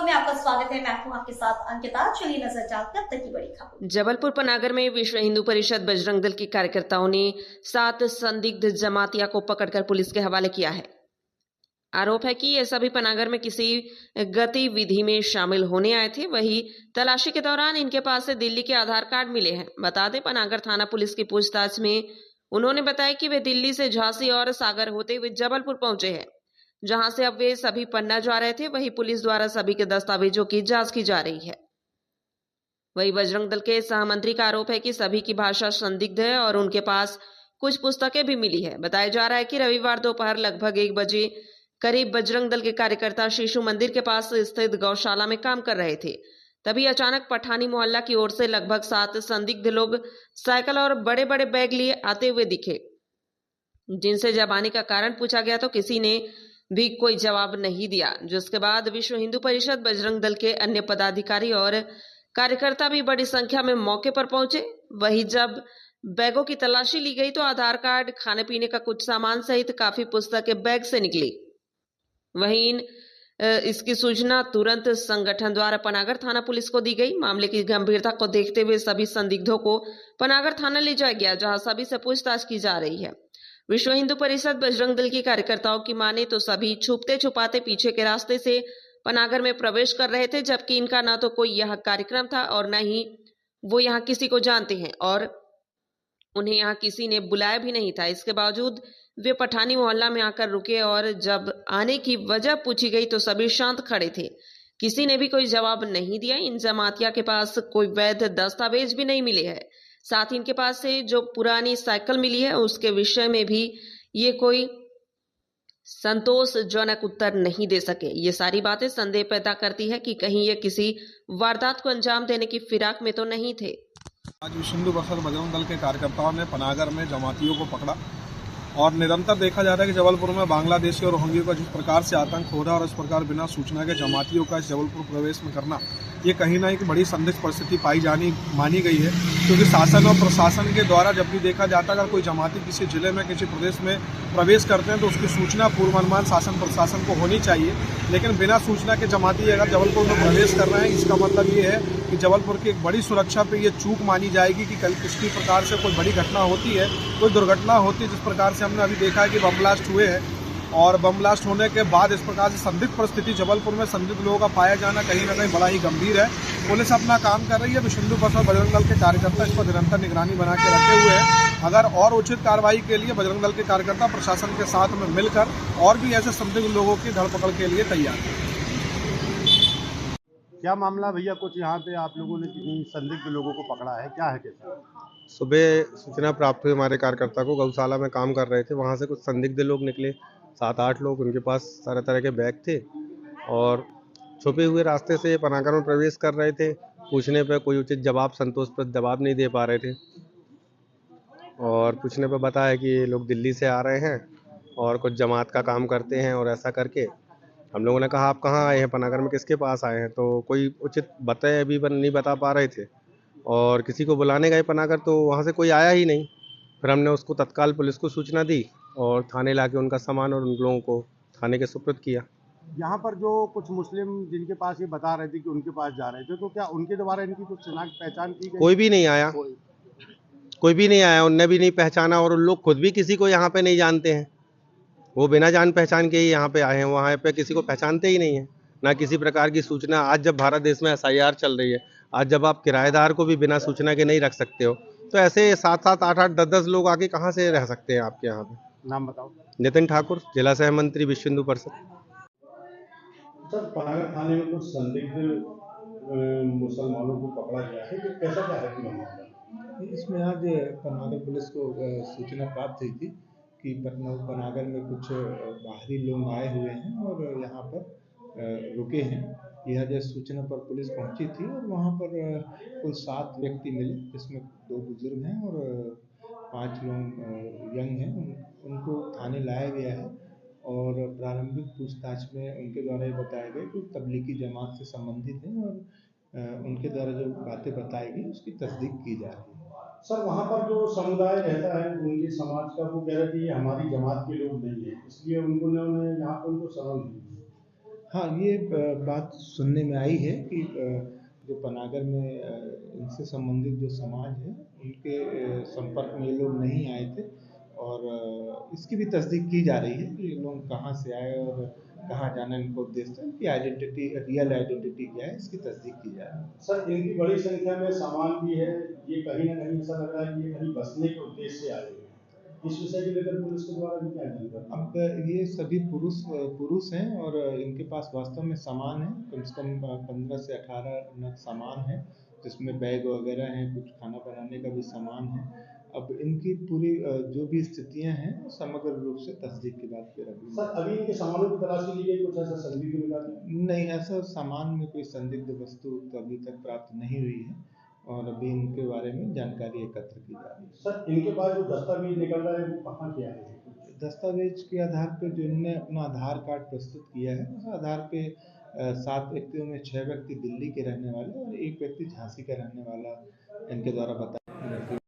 24 में आपका स्वागत है। मैं हूं आपके साथ अंकिता। चलिए नजर डालते हैं अब तक की बड़ी खबर। जबलपुर पनागर में विश्व हिंदू परिषद बजरंग दल के कार्यकर्ताओं ने 7 संदिग्ध जमातिया को पकड़कर पुलिस के हवाले किया है। आरोप है कि ये सभी पनागर में किसी गतिविधि में शामिल होने आए थे। वहीं तलाशी के दौरान इनके पास से दिल्ली के आधार कार्ड मिले हैं। बता दें, पनागर थाना पुलिस की पूछताछ में उन्होंने बताया कि वे दिल्ली से झांसी और सागर होते हुए जबलपुर पहुंचे हैं, जहां से अब वे सभी पन्ना जा रहे थे। वहीं पुलिस द्वारा सभी के दस्तावेजों की जांच की जा रही है। वहीं बजरंग दल के सहमंत्री का आरोप है कि सभी की भाषा संदिग्ध है और उनके पास कुछ पुस्तकें भी मिली है। बताया जा रहा है कि रविवार दोपहर लगभग 1 बजे करीब बजरंग दल के कार्यकर्ता शिशु मंदिर के पास स्थित गौशाला में काम कर रहे थे। तभी अचानक पठानी मोहल्ला की ओर से लगभग 7 संदिग्ध लोग साइकिल और बड़े बड़े बैग लिए आते हुए दिखे, जिनसे जब आने का कारण पूछा गया तो किसी ने भी कोई जवाब नहीं दिया। जिसके बाद विश्व हिंदू परिषद बजरंग दल के अन्य पदाधिकारी और कार्यकर्ता भी बड़ी संख्या में मौके पर पहुंचे। वहीं जब बैगों की तलाशी ली गई तो आधार कार्ड, खाने पीने का कुछ सामान सहित काफी पुस्तकें बैग से निकली। वहीं इसकी सूचना तुरंत संगठन द्वारा पनागर थाना पुलिस को दी गई। मामले की गंभीरता को देखते हुए सभी संदिग्धों को पनागर थाना ले जाया गया, जहां सभी से पूछताछ की जा रही है। विश्व हिंदू परिषद बजरंग दल के कार्यकर्ताओं की माने तो सभी छुपते छुपाते पीछे के रास्ते से पनागर में प्रवेश कर रहे थे, जबकि इनका ना तो कोई यह कार्यक्रम था और न ही वो यहाँ किसी को जानते हैं और उन्हें यहाँ किसी ने बुलाया भी नहीं था। इसके बावजूद वे पठानी मोहल्ला में आकर रुके और जब आने की वजह पूछी गई तो सभी शांत खड़े थे। किसी ने भी कोई जवाब नहीं दिया। इन जमातिया के पास कोई वैध दस्तावेज भी नहीं मिले हैं। साथ ही इनके पास से जो पुरानी साइकिल मिली है उसके विषय में भी ये कोई संतोषजनक उत्तर नहीं दे सके। ये सारी बातें संदेह पैदा करती है कि कहीं ये किसी वारदात को अंजाम देने की फिराक में तो नहीं थे। आज विश्व हिंदू परिषद बजरंग दल के कार्यकर्ताओं ने पनागर में जमातियों को पकड़ा और निरंतर देखा जा रहा है कि जबलपुर में बांग्लादेशी और रोहिंग्या का जिस प्रकार से आतंक हो रहा है और इस प्रकार बिना सूचना के जमातियों का इस जबलपुर प्रवेश में करना, ये कहीं ना एक बड़ी संदिग्ध परिस्थिति मानी गई है। क्योंकि शासन और प्रशासन के द्वारा जब भी देखा जाता है अगर कोई जमाती किसी जिले में किसी प्रदेश में प्रवेश करते हैं तो उसकी सूचना पूर्वानुमान शासन प्रशासन को होनी चाहिए। लेकिन बिना सूचना के जमाती अगर जबलपुर में प्रवेश कर रहे हैं, इसका मतलब ये है कि जबलपुर की एक बड़ी सुरक्षा पे ये चूक मानी जाएगी कि कल किसी प्रकार से कोई बड़ी घटना होती है, कोई दुर्घटना होती है। जिस प्रकार से हमने अभी देखा है कि बम ब्लास्ट हुए हैं और बम ब्लास्ट होने के बाद इस प्रकार से संदिग्ध परिस्थिति जबलपुर में संदिग्ध लोगों का पाया जाना कहीं ना कहीं बड़ा ही गंभीर है। पुलिस अपना काम कर रही है। विश्व हिंदू परिषद बजरंग दल के कार्यकर्ता इस पर निरंतर निगरानी बना के रखे हुए हैं। अगर और उचित कार्रवाई के लिए बजरंग दल के कार्यकर्ता प्रशासन के साथ में मिलकर और भी ऐसे संदिग्ध लोगों की धरपकड़ के लिए तैयार है। क्या मामला भैया? कुछ यहाँ पे आप लोगों ने किन्हीं संदिग्ध लोगों को पकड़ा है, क्या है कैसा? सुबह सूचना प्राप्त हुई हमारे कार्यकर्ता को, गौशाला में काम कर रहे थे, वहाँ से कुछ संदिग्ध लोग निकले, 7-8 लोग। उनके पास तरह तरह के बैग थे और छुपे हुए रास्ते से पनागर में प्रवेश कर रहे थे। पूछने पर कोई उचित जवाब, संतोषप्रद जवाब नहीं दे पा रहे थे और पूछने पर बताया कि ये लोग दिल्ली से आ रहे हैं और कुछ जमात का काम करते हैं। और ऐसा करके हम लोगों ने कहा आप कहाँ आए हैं, पनागर में किसके पास आए हैं, तो कोई उचित बताए अभी नहीं बता पा रहे थे। और किसी को बुलाने गए पनागर तो वहाँ से कोई आया ही नहीं। फिर हमने उसको तत्काल पुलिस को सूचना दी और थाने लाके उनका सामान और उन लोगों को थाने के सुपुर्द किया। यहाँ पर जो कुछ मुस्लिम जिनके पास ये बता रहे थे कि उनके पास जा रहे थे, तो क्या उनके द्वारा इनकी कुछ शिनाख्त पहचान की गई? कोई भी नहीं आया, कोई भी नहीं आया, उनने भी नहीं पहचाना और उन लोग खुद भी किसी को यहाँ पे नहीं जानते हैं। वो बिना जान पहचान के ही यहाँ पे आए हैं, वहाँ पे किसी को पहचानते ही नहीं है, ना किसी प्रकार की सूचना। आज जब भारत देश में SIR चल रही है, आज जब आप किराएदार को भी बिना सूचना के नहीं रख सकते हो, तो ऐसे 7-7, 8-8, 10-10 लोग आके कहाँ से रह सकते हैं आपके यहाँ पे? नाम बताओ। नितिन ठाकुर, जिला सह मंत्री विश्व हिंदू परिषद। सर, पनागर थाने में कुछ संदिग्ध मुसलमानों को पकड़ा गया है, तो कैसा क्या है मामला? इसमें आज पनागर पुलिस को सूचना प्राप्त हुई थी कि पनागर में कुछ बाहरी लोग आए हुए हैं और यहाँ पर रुके हैं। यह जब सूचना पर पुलिस पहुंची थी और वहाँ पर कुल 7 व्यक्ति मिले, जिसमें 2 बुजुर्ग हैं और 5 लोग यंग हैं। उनको थाने लाया गया है और प्रारंभिक पूछताछ में उनके द्वारा ये बताया गया कि तबलीगी जमात से संबंधित हैं और उनके द्वारा जो बातें बताई गई उसकी तस्दीक की जा रही है। सर, वहाँ पर जो समुदाय रहता है उनके समाज का, वो कह रहे थे ये हमारी जमात के लोग नहीं है, इसलिए यहाँ पर उनको शरण नहीं है। हाँ, ये बात सुनने में आई है कि जो पनागर में इनसे संबंधित जो समाज है उनके संपर्क में ये लोग नहीं आए थे और इसकी भी तस्दीक की जा रही है कि ये लोग कहाँ से आए और कहाँ जाना इनका उद्देश्य है, इनकी आइडेंटिटी, रियल आइडेंटिटी क्या है, इसकी तस्दीक की जा रही है। सर इनकी बड़ी संख्या में सामान भी है, ये कहीं ना कहीं ऐसा लग रहा है कि ये कहीं बसने के उद्देश्य से आए हैं। इस विषय को लेकर पुलिस के द्वारा भी क्या जानकारी? अब ये सभी पुरुष हैं और इनके पास वास्तव में सामान है, कम से कम 15 से 18 नग सामान है, जिसमें बैग वगैरह हैं, कुछ खाना बनाने का भी सामान है। अब इनकी पूरी जो भी स्थितियां हैं वो समग्र रूप से तस्दीक के बाद फिर अभी सर अभी इनके सामानों की तलाशी ली गई, कुछ ऐसा संदिग्ध मिला नहीं? नहीं, ऐसा सामान में कोई संदिग्ध वस्तु तो अभी तक प्राप्त नहीं हुई है और अभी इनके बारे में जानकारी एकत्र की जा रही है। सर इनके पास जो दस्तावेज निकल रहा है वो कहाँ किया है? दस्तावेज के आधार पर जो इन्होंने अपना आधार कार्ड प्रस्तुत किया है उस आधार पे 7 व्यक्तियों में 6 व्यक्ति दिल्ली के रहने वाले और 1 व्यक्ति झांसी का रहने वाला इनके द्वारा बताया।